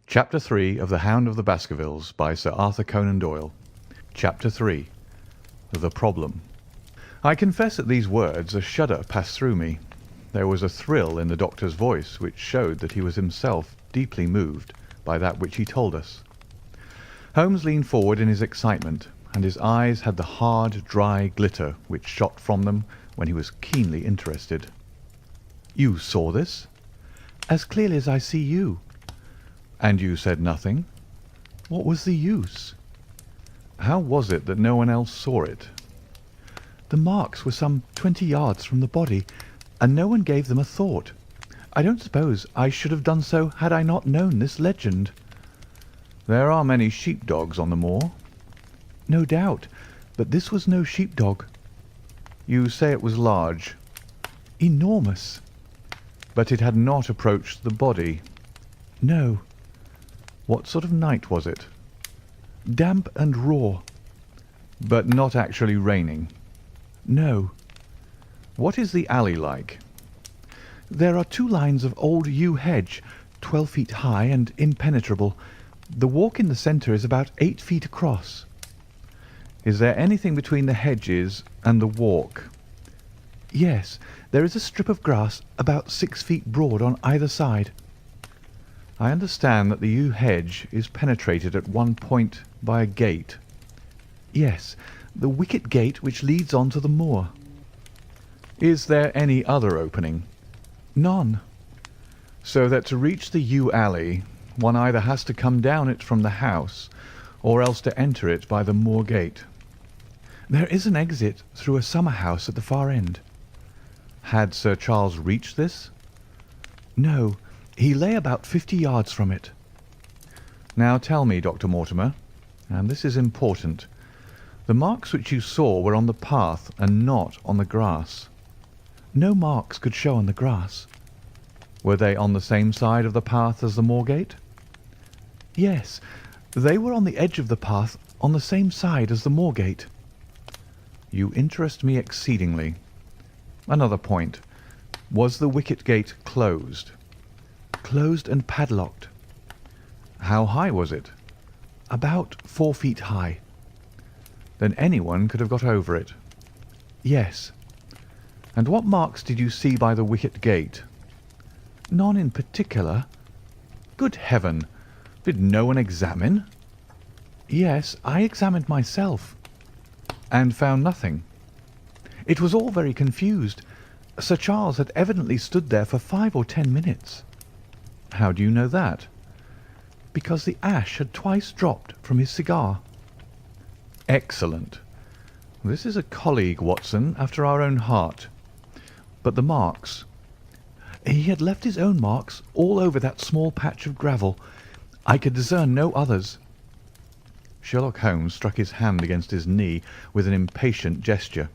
Chapter 3 of The Hound of the Baskervilles by Sir Arthur Conan Doyle. Chapter 3. The Problem. I confess at these words a shudder passed through me. There was a thrill in the doctor's voice which showed that he was himself deeply moved by that which he told us. Holmes leaned forward in his excitement, and his eyes had the hard, dry glitter which shot from them when he was keenly interested. "You saw this?" "As clearly as I see you." "And you said nothing?" "What was the use?" "How was it that no one else saw it?" "The marks were some 20 yards from the body, and no one gave them a thought. I don't suppose I should have done so had I not known this legend." "There are many sheep-dogs on the moor." "No doubt, but this was no sheep-dog." "You say it was large." "Enormous." "But it had not approached the body." "No." "What sort of night was it?" "Damp and raw." "But not actually raining?" "No." "What is the alley like?" "There are 2 lines of old yew hedge, 12 feet high and impenetrable. The walk in the centre is about 8 feet across." "Is there anything between the hedges and the walk?" "Yes, there is a strip of grass about 6 feet broad on either side." "I understand that the yew hedge is penetrated at one point by a gate." "Yes, the wicket gate which leads on to the moor." "Is there any other opening?" "None." "So that to reach the yew alley one either has to come down it from the house or else to enter it by the moor gate." "There is an exit through a summer house at the far end." "Had Sir Charles reached this?" "No, he lay about 50 yards from it." "Now tell me, Dr. Mortimer, and this is important, the marks which you saw were on the path and not on the grass." "No marks could show on the grass." "Were they on the same side of the path as the moor gate?" "Yes, they were on the edge of the path on the same side as the moor gate." "You interest me exceedingly. Another point. Was the wicket gate closed?" "Closed and padlocked." "How high was it?" "About 4 feet high." "Then anyone could have got over it?" "Yes." "And what marks did you see by the wicket gate?" "None in particular." "Good heaven! Did no one examine?" "Yes, I examined myself." "And found nothing?" "It was all very confused. Sir Charles had evidently stood there for 5 or 10 minutes." "How do you know that?" "Because the ash had twice dropped from his cigar." "Excellent. This is a colleague, Watson, after our own heart. But the marks?" "He had left his own marks all over that small patch of gravel. I could discern no others." Sherlock Holmes struck his hand against his knee with an impatient gesture.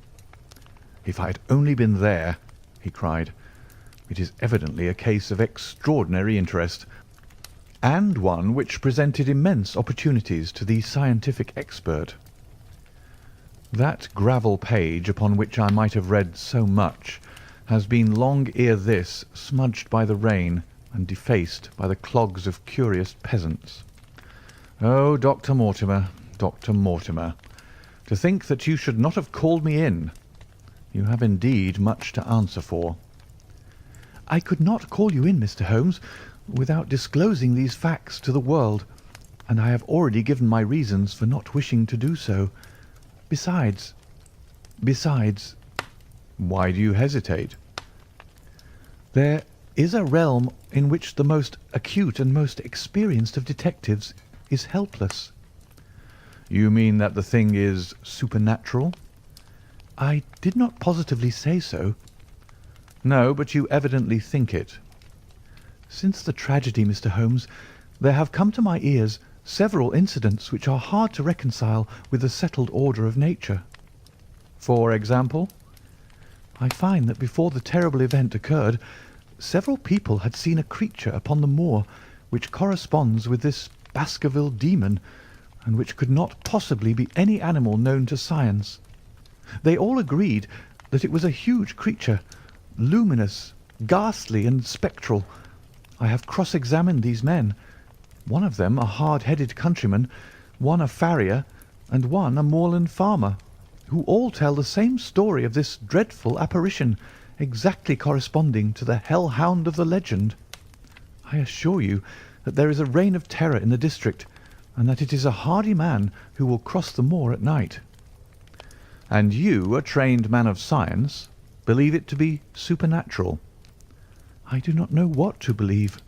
"If I had only been there!" he cried. "It is evidently a case of extraordinary interest, and one which presented immense opportunities to the scientific expert. That gravel page upon which I might have read so much has been long ere this smudged by the rain and defaced by the clogs of curious peasants. Oh, Dr. Mortimer, Dr. Mortimer, to think that you should not have called me in! You have indeed much to answer for." "I could not call you in, Mr. Holmes, without disclosing these facts to the world, and I have already given my reasons for not wishing to do so. Besides—" "Why do you hesitate?" "There is a realm in which the most acute and most experienced of detectives is helpless." "You mean that the thing is supernatural?" "I did not positively say so." "No, but you evidently think it." "Since the tragedy, Mr. Holmes, there have come to my ears several incidents which are hard to reconcile with the settled order of nature." "For example?" "I find that before the terrible event occurred, several people had seen a creature upon the moor which corresponds with this Baskerville demon, and which could not possibly be any animal known to science. They all agreed that it was a huge creature, luminous, ghastly, and spectral. I have cross-examined these men, one of them a hard-headed countryman, one a farrier, and one a moorland farmer, who all tell the same story of this dreadful apparition, exactly corresponding to the hell-hound of the legend. I assure you that there is a reign of terror in the district, and that it is a hardy man who will cross the moor at night." "And you, a trained man of science, believe it to be supernatural?" "I do not know what to believe."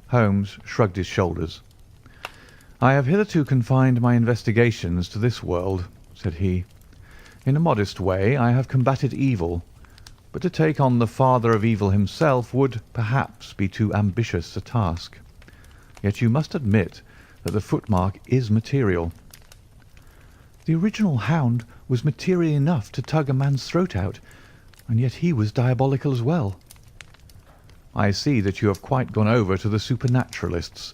Holmes shrugged his shoulders. "I have hitherto confined my investigations to this world," said he. "In a modest way I have combated evil, but to take on the father of evil himself would, perhaps, be too ambitious a task. Yet you must admit that the footmark is material." "The original Hound was material enough to tug a man's throat out, and yet he was diabolical as well." "I see that you have quite gone over to the supernaturalists.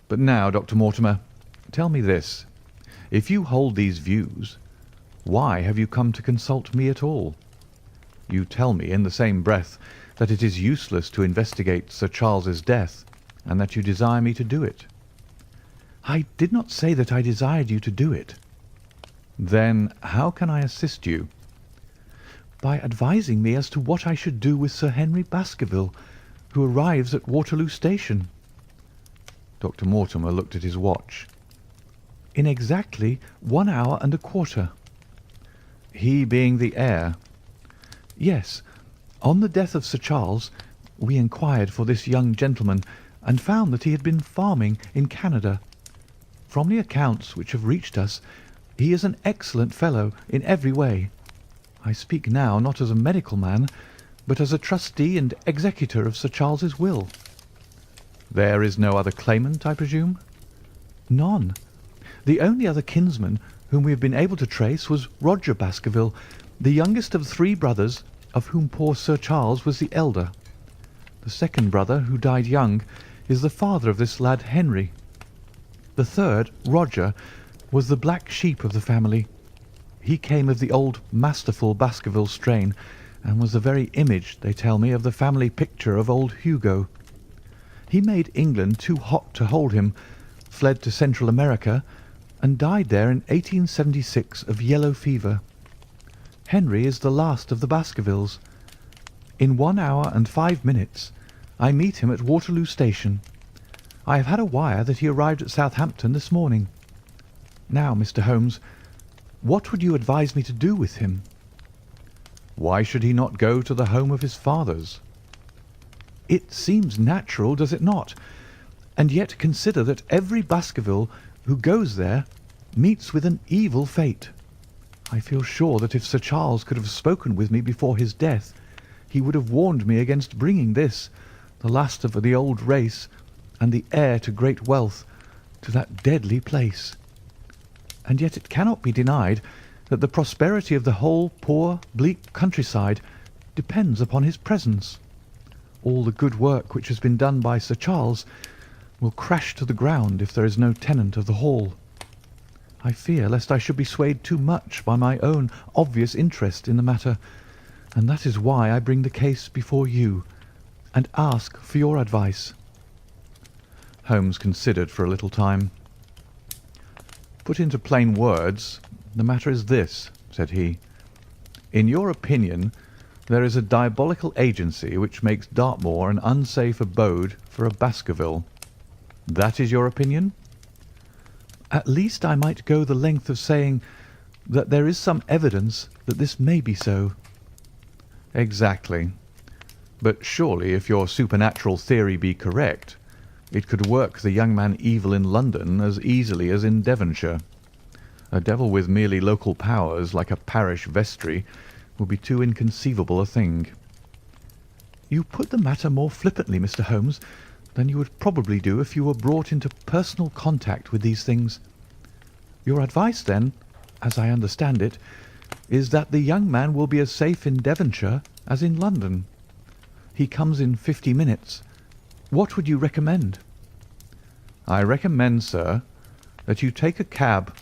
But now, Dr. Mortimer, tell me this. If you hold these views, why have you come to consult me at all? You tell me in the same breath that it is useless to investigate Sir Charles's death, and that you desire me to do it." "I did not say that I desired you to do it." "Then how can I assist you?" "By advising me as to what I should do with Sir Henry Baskerville, who arrives at Waterloo Station." Dr. Mortimer looked at his watch. "In exactly 1 hour and a quarter." "He being the heir?" "Yes. On the death of Sir Charles, we inquired for this young gentleman, and found that he had been farming in Canada. From the accounts which have reached us, he is an excellent fellow in every way. I speak now not as a medical man, but as a trustee and executor of Sir Charles's will." "There is no other claimant, I presume?" "None. The only other kinsman whom we have been able to trace was Roger Baskerville, the youngest of 3 brothers, of whom poor Sir Charles was the elder. The second brother, who died young, is the father of this lad Henry. The third, Roger, was the black sheep of the family. He came of the old masterful Baskerville strain, and was the very image, they tell me, of the family picture of old Hugo. He made England too hot to hold him, fled to Central America, and died there in 1876 of yellow fever. Henry is the last of the Baskervilles. In 1 hour and 5 minutes I meet him at Waterloo Station. I have had a wire that he arrived at Southampton this morning. Now, Mr. Holmes, what would you advise me to do with him?" "Why should he not go to the home of his fathers?" "It seems natural, does it not? And yet consider that every Baskerville who goes there meets with an evil fate. I feel sure that if Sir Charles could have spoken with me before his death, he would have warned me against bringing this, the last of the old race, and the heir to great wealth, to that deadly place. And yet it cannot be denied that the prosperity of the whole poor, bleak countryside depends upon his presence. All the good work which has been done by Sir Charles will crash to the ground if there is no tenant of the hall. I fear lest I should be swayed too much by my own obvious interest in the matter, and that is why I bring the case before you, and ask for your advice." Holmes considered for a little time. "Put into plain words, the matter is this," said he. "In your opinion, there is a diabolical agency which makes Dartmoor an unsafe abode for a Baskerville. That is your opinion?" "At least I might go the length of saying that there is some evidence that this may be so." "Exactly. But surely if your supernatural theory be correct, it could work the young man evil in London as easily as in Devonshire. A devil with merely local powers, like a parish vestry, would be too inconceivable a thing." "You put the matter more flippantly, Mr. Holmes, than you would probably do if you were brought into personal contact with these things. Your advice, then, as I understand it, is that the young man will be as safe in Devonshire as in London. He comes in 50 minutes. What would you recommend?" "I recommend, sir, that you take a cab,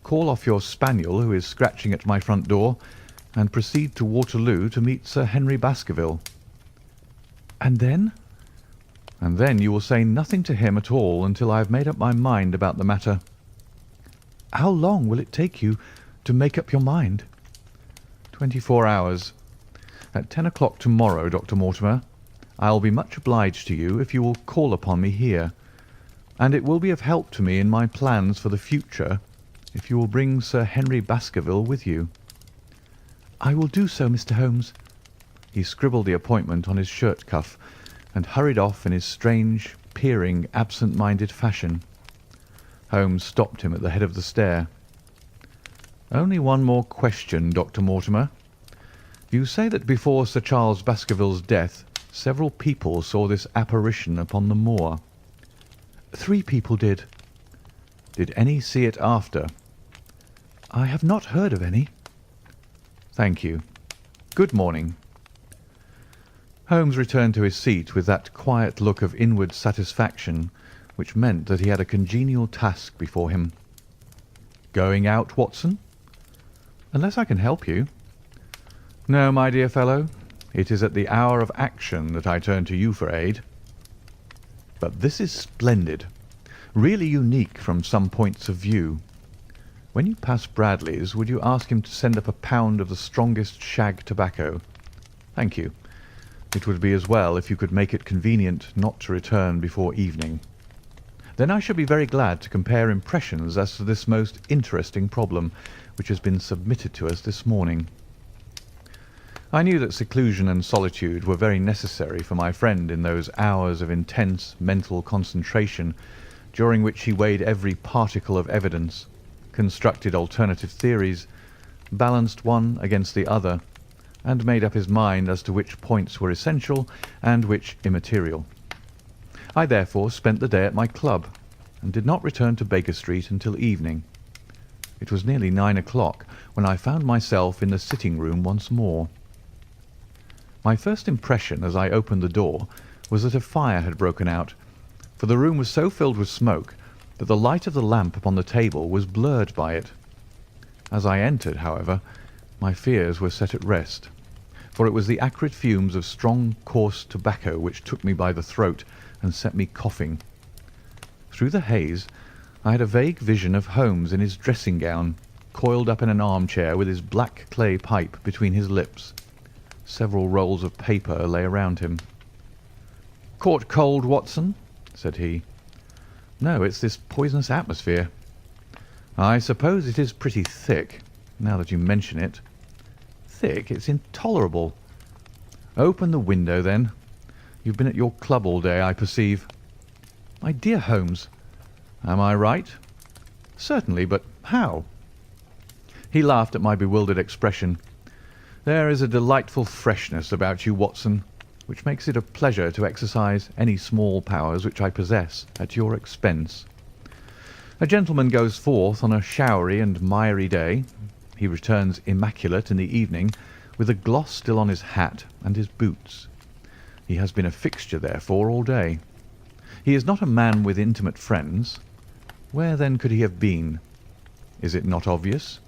call off your spaniel who is scratching at my front door, and proceed to Waterloo to meet Sir Henry Baskerville." "And then?" and then you will say nothing to him at all until I have made up my mind about the matter." "How long will it take you to make up your mind?" 24 hours. At 10 o'clock tomorrow, Dr. Mortimer. I will be much obliged to you if you will call upon me here, and it will be of help to me in my plans for the future if you will bring Sir Henry Baskerville with you." "I will do so, Mr. Holmes." He scribbled the appointment on his shirt cuff and hurried off in his strange, peering, absent-minded fashion. Holmes stopped him at the head of the stair. "Only one more question, Dr. Mortimer. You say that before Sir Charles Baskerville's death several people saw this apparition upon the moor." "3 people did." "Did any see it after?" "I have not heard of any." "Thank you. Good morning." Holmes returned to his seat with that quiet look of inward satisfaction which meant that he had a congenial task before him. "Going out, Watson?" "Unless I can help you." "No, my dear fellow. It is at the hour of action that I turn to you for aid." "But this is splendid, really unique from some points of view. When you pass Bradley's, would you ask him to send up a pound of the strongest shag tobacco? Thank you. It would be as well if you could make it convenient not to return before evening. Then I shall be very glad to compare impressions as to this most interesting problem which has been submitted to us this morning." I knew that seclusion and solitude were very necessary for my friend in those hours of intense mental concentration during which he weighed every particle of evidence, constructed alternative theories, balanced one against the other, and made up his mind as to which points were essential and which immaterial. I therefore spent the day at my club, and did not return to Baker Street until evening. It was nearly 9 o'clock when I found myself in the sitting-room once more. My first impression as I opened the door was that a fire had broken out, for the room was so filled with smoke that the light of the lamp upon the table was blurred by it. As I entered, however, my fears were set at rest, for it was the acrid fumes of strong, coarse tobacco which took me by the throat and set me coughing. Through the haze I had a vague vision of Holmes in his dressing-gown, coiled up in an armchair with his black clay pipe between his lips. Several rolls of paper lay around him. "Caught cold, Watson?" said he. "No, it's this poisonous atmosphere." "I suppose it is pretty thick, now that you mention it." "Thick? It's intolerable." "Open the window, then. You've been at your club all day, I perceive." "My dear Holmes." "Am I right?" "Certainly, but how?" He laughed at my bewildered expression. "There is a delightful freshness about you, Watson, which makes it a pleasure to exercise any small powers which I possess at your expense. A gentleman goes forth on a showery and miry day. He returns immaculate in the evening, with a gloss still on his hat and his boots. He has been a fixture, therefore, all day. He is not a man with intimate friends. Where, then, could he have been? Is it not obvious?"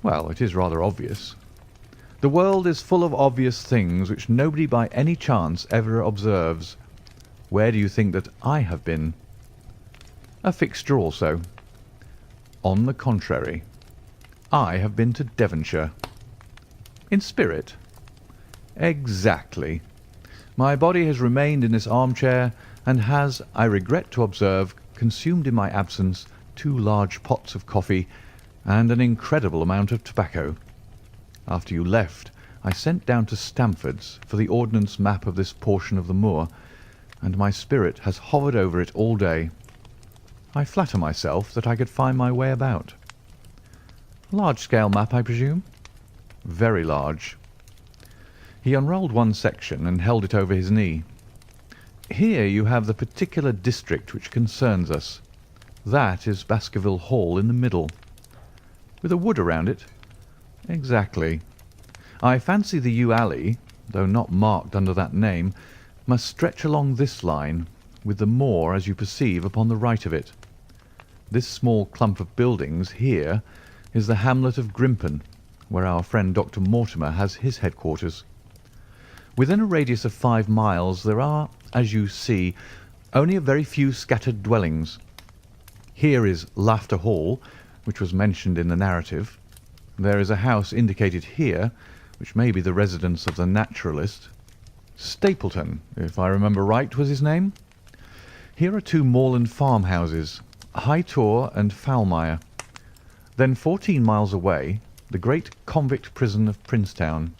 "Well, it is rather obvious." "The world is full of obvious things which nobody by any chance ever observes. Where do you think that I have been?" "A fixture also." "On the contrary, I have been to Devonshire." "In spirit?" "Exactly. My body has remained in this armchair, and has, I regret to observe, consumed in my absence 2 large pots of coffee and an incredible amount of tobacco. After you left, I sent down to Stamford's for the ordnance map of this portion of the moor, and my spirit has hovered over it all day. I flatter myself that I could find my way about." "A large-scale map, I presume?" "Very large." He unrolled one section and held it over his knee. "Here you have the particular district which concerns us. That is Baskerville Hall in the middle." "With a wood around it?" "Exactly. I fancy the yew alley, though not marked under that name, must stretch along this line, with the moor, as you perceive, upon the right of it. This small clump of buildings here is the hamlet of Grimpen, where our friend Dr. Mortimer has his headquarters. Within a radius of 5 miles there are, As you see, only a very few scattered dwellings. Here is Laughter Hall, which was mentioned in the narrative. There is a house indicated here, which may be the residence of the naturalist. Stapleton, if I remember right, was his name. Here are two moorland farmhouses, High Tor and Foulmire. Then 14 miles away, the great convict prison of Princetown.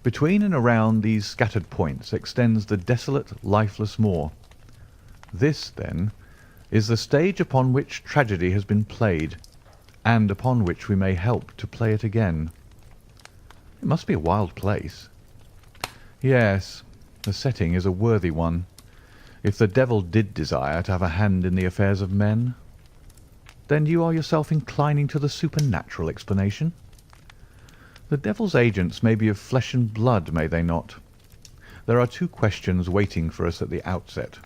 Between and around these scattered points extends the desolate, lifeless moor. This, then, is the stage upon which tragedy has been played, and upon which we may help to play it again. It must be a wild place. Yes, the setting is a worthy one, if the devil did desire to have a hand in the affairs of men. Then you are yourself inclining to the supernatural explanation? The devil's agents may be of flesh and blood, may they not? There are two questions waiting for us at the outset.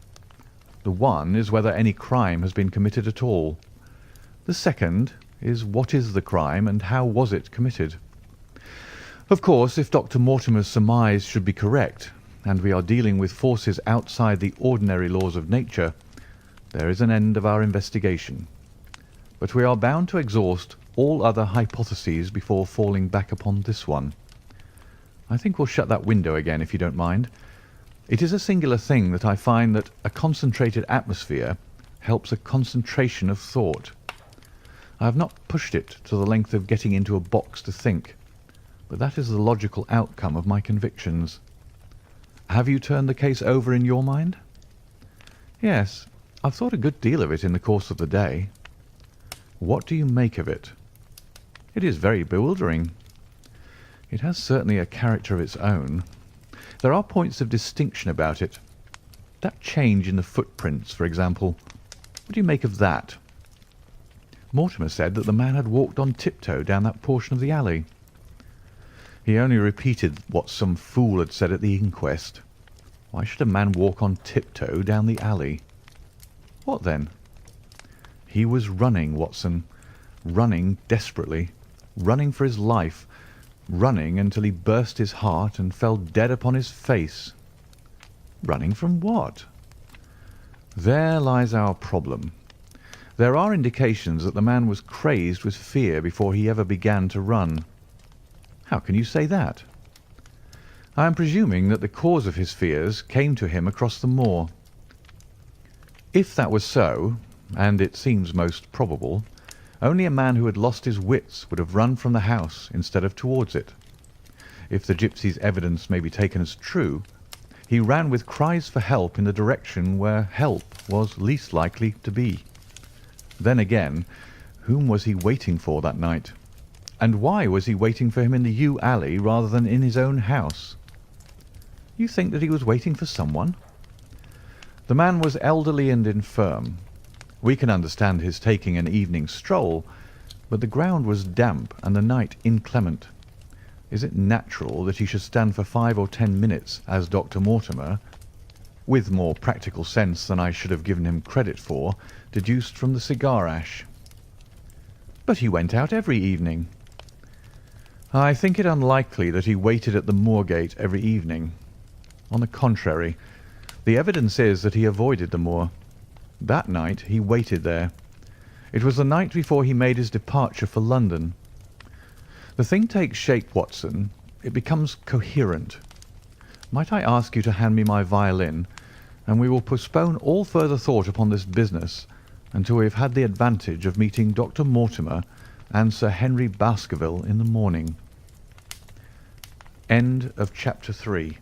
The one is whether any crime has been committed at all. The second is what is the crime and how was it committed? Of course, if Dr. Mortimer's surmise should be correct, and we are dealing with forces outside the ordinary laws of nature, there is an end of our investigation. But we are bound to exhaust all other hypotheses before falling back upon this one. I think we'll shut that window again, if you don't mind. It is a singular thing that I find that a concentrated atmosphere helps a concentration of thought. I have not pushed it to the length of getting into a box to think, but that is the logical outcome of my convictions. Have you turned the case over in your mind? Yes, I've thought a good deal of it in the course of the day. What do you make of it? It is very bewildering. It has certainly a character of its own. There are points of distinction about it. That change in the footprints, for example. What do you make of that? Mortimer said that the man had walked on tiptoe down that portion of the alley. He only repeated what some fool had said at the inquest. Why should a man walk on tiptoe down the alley? What then? He was running, Watson. Running desperately. Running for his life. Running until he burst his heart and fell dead upon his face. Running from what? There lies our problem. There are indications that the man was crazed with fear before he ever began to run. How can you say that? I am presuming that the cause of his fears came to him across the moor. If that was so, and it seems most probable, only a man who had lost his wits would have run from the house instead of towards it. If the gipsy's evidence may be taken as true, he ran with cries for help in the direction where help was least likely to be. Then again, whom was he waiting for that night? And why was he waiting for him in the yew alley rather than in his own house? You think that he was waiting for someone? The man was elderly and infirm. We can understand his taking an evening stroll, but the ground was damp and the night inclement. Is it natural that he should stand for 5 or 10 minutes, as Dr. Mortimer, with more practical sense than I should have given him credit for, deduced from the cigar ash? But he went out every evening. I think it unlikely that he waited at the Moorgate every evening. On the contrary, the evidence is that he avoided the moor. That night he waited there. It was the night before he made his departure for London. The thing takes shape, Watson. It becomes coherent. Might I ask you to hand me my violin, and we will postpone all further thought upon this business until we have had the advantage of meeting Dr. Mortimer and Sir Henry Baskerville in the morning. End of chapter 3.